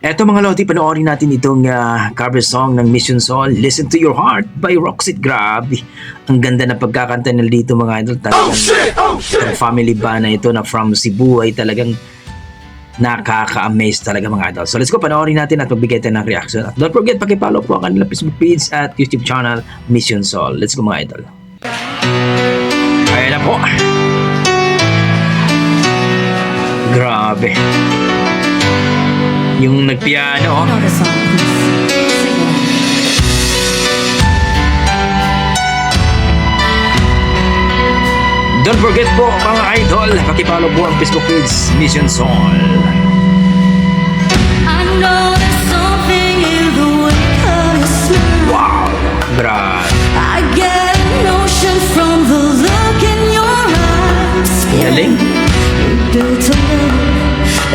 Eto mga Lodi, panoorin natin itong cover song ng Mission Soul, Listen to Your Heart by Roxette. Grabe, ang ganda ng pagkakanta nila dito mga idol. Talagang ang family band na ito na from Cebu ay talagang nakaka-amaze talaga mga idol. So let's go, panoorin natin at magbigay tayo ng reaction. At don't forget, pakipollow po ang kanilang Facebook page at YouTube channel, Mission Soul. Let's go mga idol. Ayan na po. Grabe. Yung nagpiano, Don't forget po mga idol, pakipollow po ang Facebook page, Mission Soul. I know there's something in the way of your smile. Wow, grabe. I get a notion from the look in your eyes. Galing. You built a love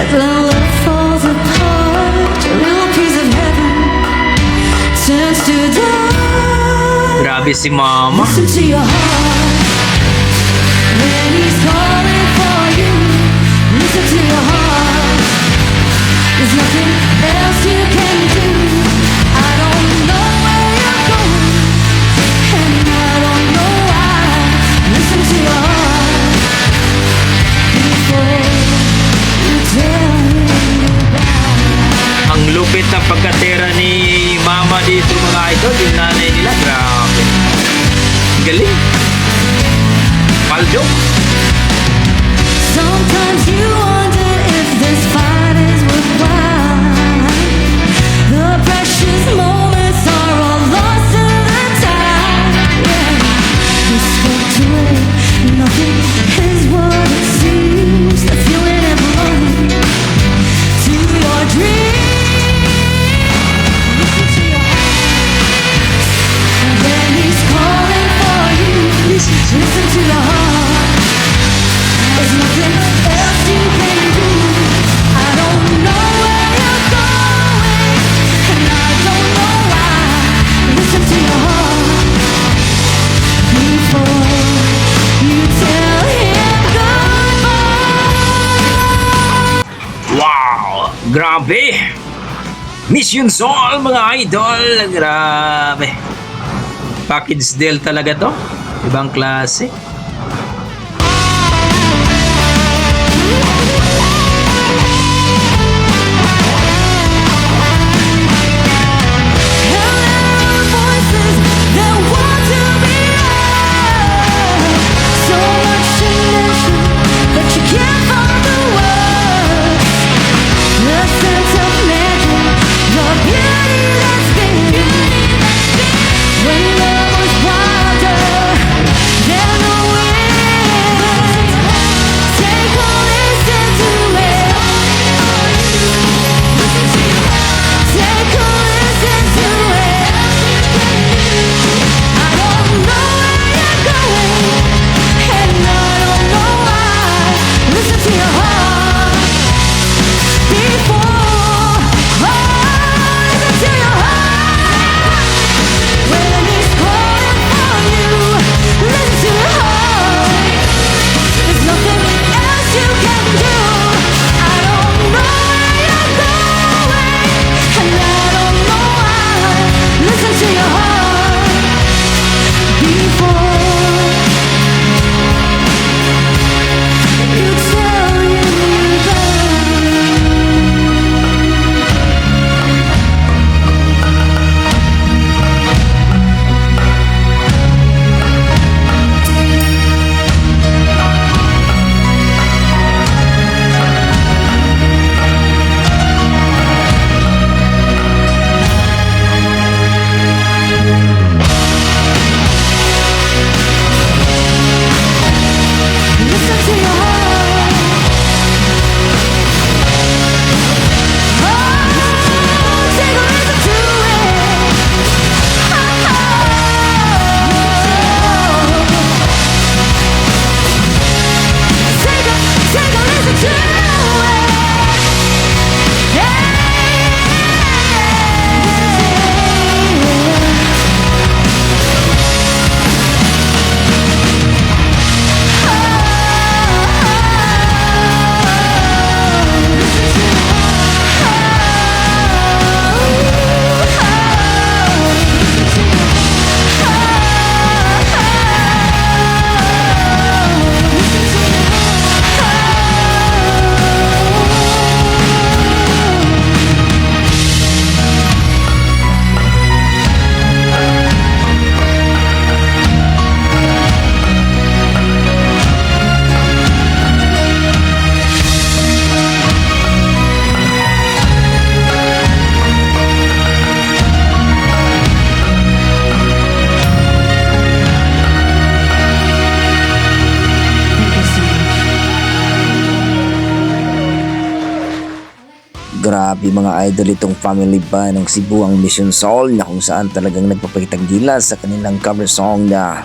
that the love falls apart. A little piece of heaven turns to dust. Grabe si mama. Listen to your heart when he's calling for you. Listen to your heart. There's nothing else you can do. I don't know where you're going, and I don't know why. Listen to your heart before you tell me goodbye. Ang lupit ng pagkatera ni mama dito mga idol, yung nanay nila, grabe. Galing. Paldo. Sometimes you wonder if this fight is worthwhile. The precious moments are all lost in the tide. Yeah, you spoke to it. Nothing is what it seems. The feeling and belonging to your dream. Listen to your heart when he's calling for you. Listen to your heart. There's nothing else you can do. I don't know where you're going, and I don't know why. Listen to your heart before you tell him goodbye. Wow, grabe. Mission Soul mga idol, grabe. Package deal talaga to. Ibang klase. Voices that want to be heard. So much emotion that you can't find the words. The sense of magic, the beauty that's been. When love was wilder than the Grabe mga idol itong family ba ng Cebu ang Mission Soul na kung saan talagang nagpapakitang gilas sa kanilang cover song na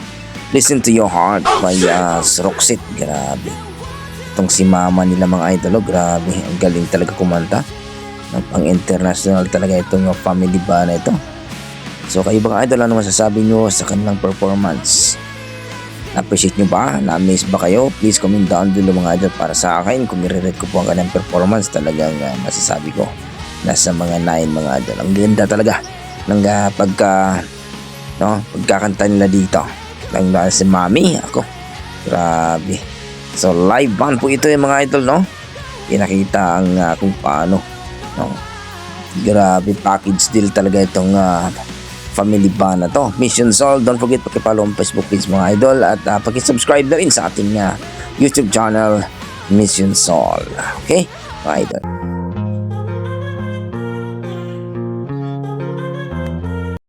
Listen to Your Heart by Roxette. Grabe. Itong si mama nila mga idol, grabe. Ang galing talaga kumanta. Pang international talaga itong family ba na ito. So kayo mga idol, ano masasabi nyo sa kanilang performance? Na-appreciate nyo ba? Na-amaze ba kayo? Please comment down below mga idol. Para sa akin, kung nire-rate ko po ang kanilang performance, talagang masasabi ko nasa mga 9 mga idol. Ang ganda talaga ng pagkakanta nila dito. Lang na si Mami, ako. Grabe. So live band po ito yung mga idol, no? Pinakita ang kung paano, no? Grabe, package deal talaga itong family band na to. Mission Soul. Don't forget pakipollow ang Facebook page mga idol at pakisubscribe na rin sa ating YouTube channel Mission Soul. Okay, mga idol.